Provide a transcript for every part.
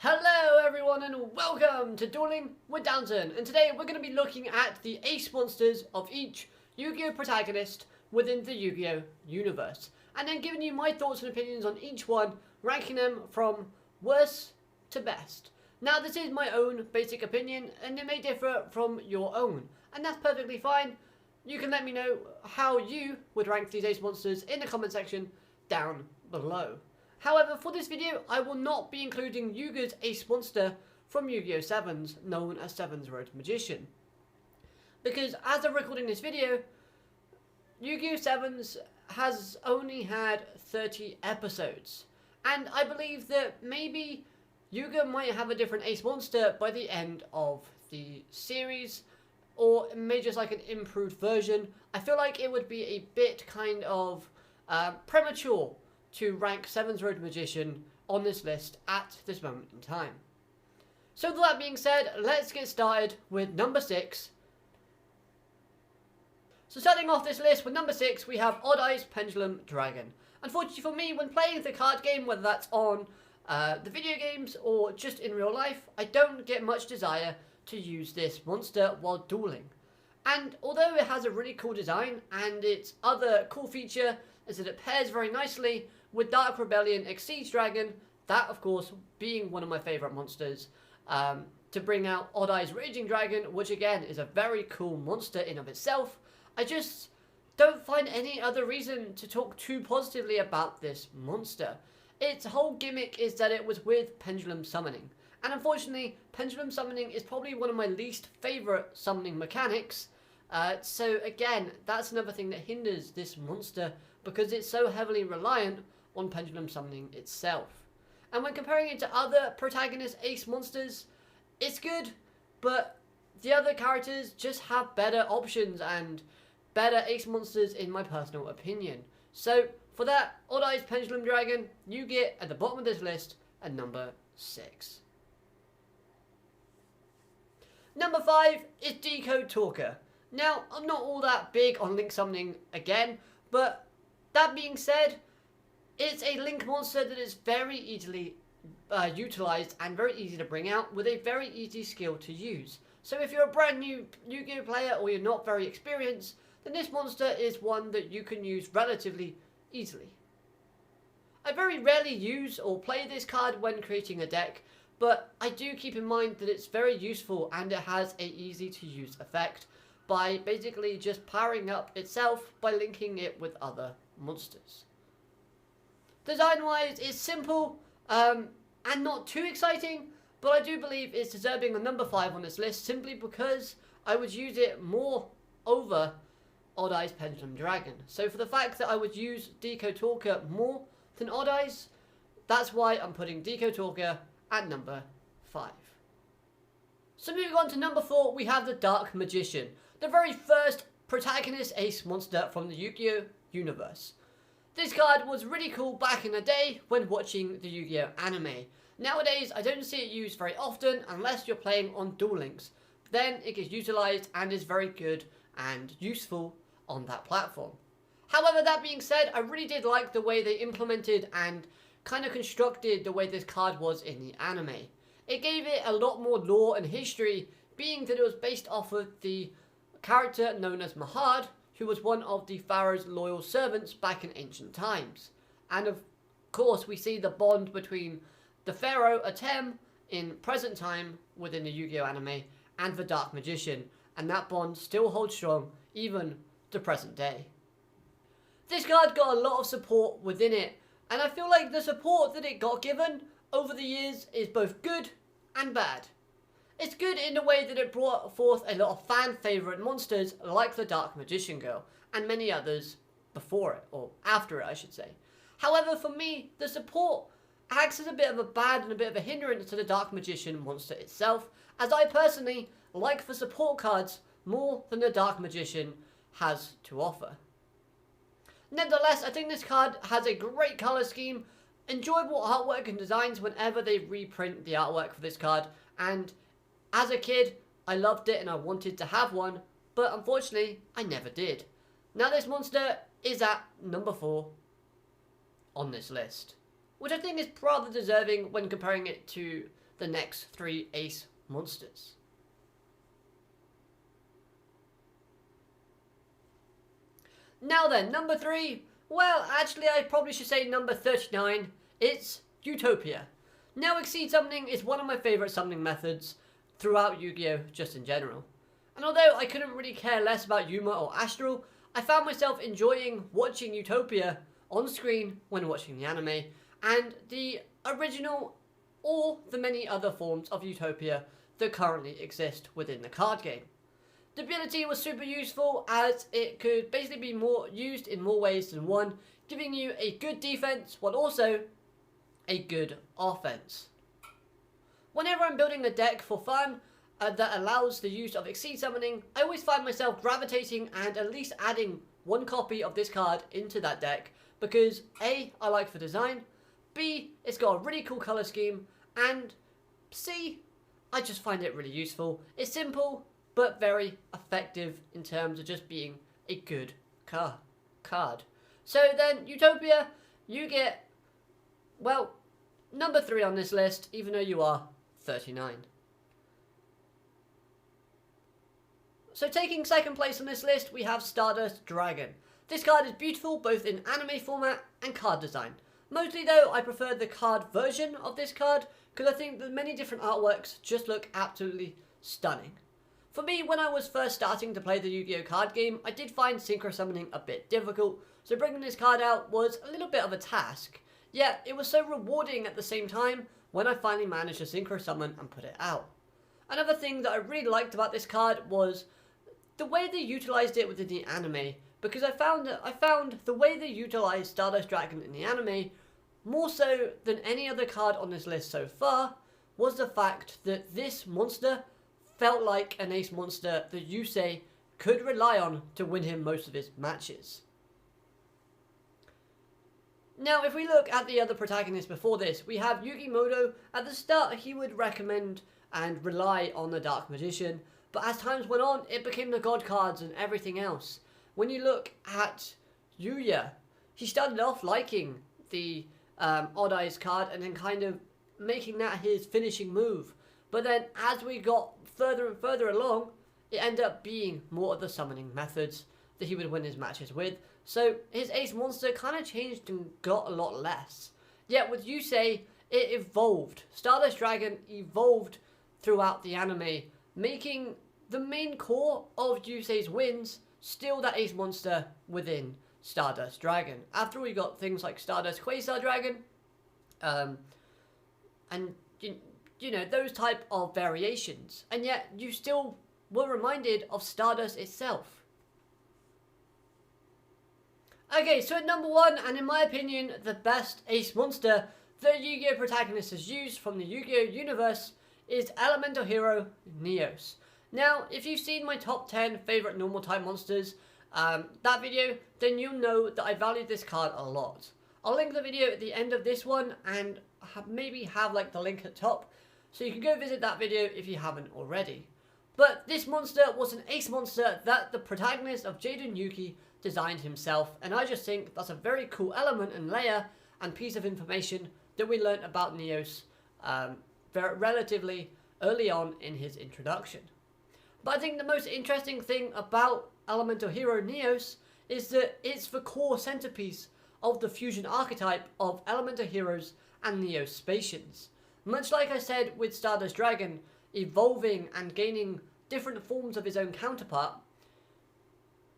Hello everyone and welcome to Dueling with Downton, and today we're going to be looking at the ace monsters of each Yugioh protagonist within the Yu-Gi-Oh universe, and then giving you my thoughts and opinions on each one, ranking them from worst to best. Now this is my own basic opinion and it may differ from your own, and that's perfectly fine. You can let me know how you would rank these ace monsters in the comment section down below. However, for this video, I will not be including Yugo's ace monster from Yuigoh Sevens, known as Sevens Road Magician. Because as I'm recording this video, Yuigoh Sevens has only had 30 episodes. And I believe that maybe Yugoh might have a different ace monster by the end of the series, or maybe just like an improved version. I feel like it would be a bit kind of premature to rank Sevens Road Magician on this list at this moment in time. So with that being said, let's get started with number 6. So starting off this list with number 6, we have Odd Eyes Pendulum Dragon. Unfortunately for me, when playing the card game, whether that's on the video games or just in real life, I don't get much desire to use this monster while dueling. And although it has a really cool design, and its other cool feature is that it pairs very nicely with Dark Rebellion Exceeds Dragon, that of course being one of my favourite monsters, to bring out Odd Eyes Raging Dragon, which again is a very cool monster in of itself. I just don't find any other reason to talk too positively about this monster. Its whole gimmick is that it was with Pendulum Summoning, and unfortunately Pendulum Summoning is probably one of my least favourite summoning mechanics. So again, that's another thing that hinders this monster, because it's so heavily reliant on Pendulum Summoning itself. And when comparing it to other protagonist ace monsters, it's good, but the other characters just have better options and better ace monsters in my personal opinion. So for that, Odd Eyes Pendulum Dragon, you get at the bottom of this list at number 6. Number 5 is Decode Talker. Now, I'm not all that big on link summoning again, but that being said, it's a link monster that is very easily utilized and very easy to bring out with a very easy skill to use. So if you're a brand new Yu-Gi-Oh player or you're not very experienced, then this monster is one that you can use relatively easily. I very rarely use or play this card when creating a deck, but I do keep in mind that it's very useful and it has a easy to use effect by basically just powering up itself by linking it with other monsters. Design-wise, it's simple and not too exciting, but I do believe it's deserving of number 5 on this list simply because I would use it more over Odd Eyes Pendulum Dragon. So for the fact that I would use Decode Talker more than Odd Eyes, that's why I'm putting Decode Talker at number 5. So moving on to number 4, we have the Dark Magician, the very first protagonist ace monster from the Yu-Gi-Oh universe. This card was really cool back in the day when watching the Yu-Gi-Oh anime. Nowadays, I don't see it used very often unless you're playing on Duel Links. Then it gets utilized and is very good and useful on that platform. However, that being said, I really did like the way they implemented and kind of constructed the way this card was in the anime. It gave it a lot more lore and history, being that it was based off of the character known as Mahad, who was one of the Pharaoh's loyal servants back in ancient times. And of course, we see the bond between the Pharaoh Atem in present time within the Yu-Gi-Oh anime and the Dark Magician, and that bond still holds strong even to present day. This card got a lot of support within it, and I feel like the support that it got given over the years is both good and bad. It's good in the way that it brought forth a lot of fan favourite monsters like the Dark Magician Girl and many others before it, or after it I should say. However, for me, the support acts as a bit of a bad and a bit of a hindrance to the Dark Magician monster itself, as I personally like the support cards more than the Dark Magician has to offer. Nevertheless, I think this card has a great colour scheme, enjoyable artwork and designs whenever they reprint the artwork for this card, and as a kid, I loved it and I wanted to have one, but unfortunately, I never did. Now this monster is at number 4 on this list, which I think is rather deserving when comparing it to the next 3 ace monsters. Now then, number 3, well, actually I probably should say number 39, it's Utopia. Now, Exceed Summoning is one of my favourite summoning methods throughout Yu-Gi-Oh! Just in general. And although I couldn't really care less about Yuma or Astral, I found myself enjoying watching Utopia on screen when watching the anime, and the original or the many other forms of Utopia that currently exist within the card game. The ability was super useful as it could basically be used in more ways than one, giving you a good defense while also a good offense. Whenever I'm building a deck for fun that allows the use of Exceed Summoning, I always find myself gravitating and at least adding one copy of this card into that deck because A, I like the design, B, it's got a really cool colour scheme, and C, I just find it really useful. It's simple, but very effective in terms of just being a good card. So then, Utopia, you get, well, number 3 on this list, even though you are 39. So taking second place on this list, we have Stardust Dragon. This card is beautiful both in anime format and card design. Mostly though, I prefer the card version of this card because I think the many different artworks just look absolutely stunning. For me, when I was first starting to play the Yu-Gi-Oh card game, I did find synchro summoning a bit difficult, so bringing this card out was a little bit of a task. Yet, it was so rewarding at the same time when I finally managed to synchro summon and put it out. Another thing that I really liked about this card was the way they utilized it within the anime, because I found the way they utilized Stardust Dragon in the anime, more so than any other card on this list so far, was the fact that this monster felt like an ace monster that Yusei could rely on to win him most of his matches. Now, if we look at the other protagonists before this, we have Yugimoto. At the start, he would recommend and rely on the Dark Magician, but as times went on, it became the God cards and everything else. When you look at Yuya, he started off liking the Odd Eyes card and then kind of making that his finishing move. But then as we got further and further along, it ended up being more of the summoning methods that he would win his matches with. So his ace monster kind of changed and got a lot less. Yet with Yusei, it evolved. Stardust Dragon evolved throughout the anime, making the main core of Yusei's wins still that ace monster within Stardust Dragon. After we got things like Stardust Quasar Dragon, and you know, those type of variations, and yet you still were reminded of Stardust itself. Okay, so at number 1, and in my opinion, the best ace monster that Yu-Gi-Oh! Protagonist has used from the Yu-Gi-Oh! Universe is Elemental Hero Neos. Now, if you've seen my top 10 favourite normal type monsters, that video, then you'll know that I value this card a lot. I'll link the video at the end of this one and maybe have like the link at top, so you can go visit that video if you haven't already. But this monster was an ace monster that the protagonist of Jaden Yuki designed himself, and I just think that's a very cool element and layer and piece of information that we learnt about Neos relatively early on in his introduction. But I think the most interesting thing about Elemental Hero Neos is that it's the core centerpiece of the fusion archetype of Elemental Heroes and Neos Spacians. Much like I said with Stardust Dragon, evolving and gaining different forms of his own counterpart,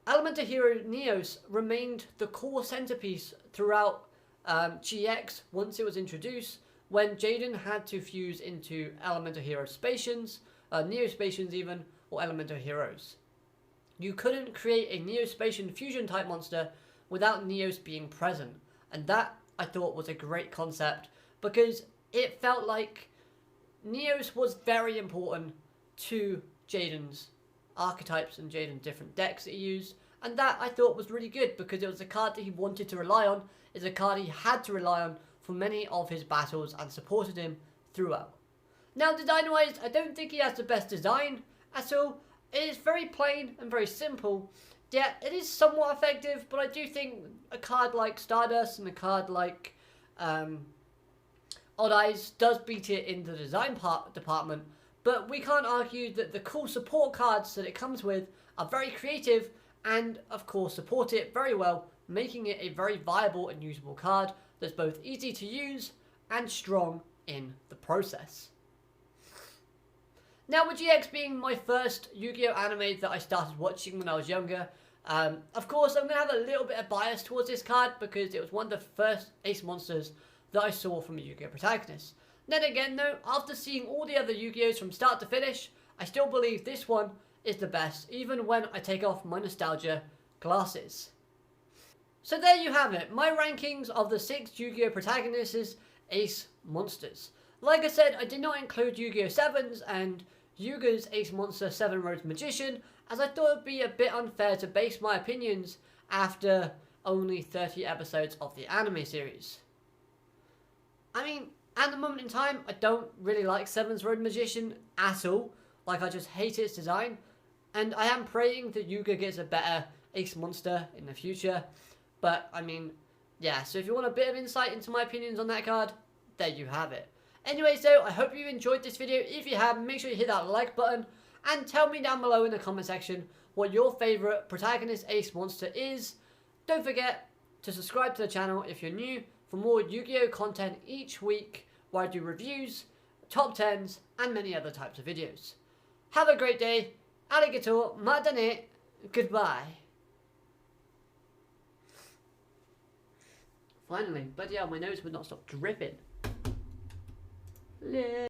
Elemental Hero Neos remained the core centerpiece throughout GX once it was introduced, when Jaden had to fuse into Elemental Hero Spacians, Neo-Spacians even, or Elemental Heroes. You couldn't create a Neo-Spacian fusion type monster without Neos being present, and that I thought was a great concept because it felt like Neos was very important to Jaden's archetypes and Jaden's different decks that he used, and that I thought was really good because it was a card that he wanted to rely on, it's a card he had to rely on for many of his battles and supported him throughout. Now, design-wise, I don't think he has the best design at all. It is very plain and very simple, yet it is somewhat effective, but I do think a card like Stardust and a card like Odd Eyes does beat it in the design department, but we can't argue that the cool support cards that it comes with are very creative and, of course, support it very well, making it a very viable and usable card that's both easy to use and strong in the process. Now, with GX being my first Yu-Gi-Oh anime that I started watching when I was younger, of course I'm going to have a little bit of bias towards this card because it was one of the first ace monsters that I saw from a Yugioh Protagonist. Then again though, after seeing all the other Yu-Gi-Ohs from start to finish, I still believe this one is the best, even when I take off my nostalgia glasses. So there you have it, my rankings of the 6 Yu-Gi-Oh Protagonists ace monsters. Like I said, I did not include Yuigoh Sevens and Yugo's ace monster 7 Roads Magician, as I thought it would be a bit unfair to base my opinions after only 30 episodes of the anime series. I mean, at the moment in time, I don't really like 7's Road Magician at all. Like, I just hate its design. And I am praying that Yuigoh gets a better ace monster in the future. But, I mean, yeah, so if you want a bit of insight into my opinions on that card, there you have it. Anyways though, I hope you enjoyed this video. If you have, make sure you hit that like button. And tell me down below in the comment section what your favourite protagonist ace monster is. Don't forget to subscribe to the channel if you're new for more Yu-Gi-Oh content each week where I do reviews, top 10s and many other types of videos. Have a great day. Arigato, matane, goodbye. Finally, but yeah, my nose would not stop dripping.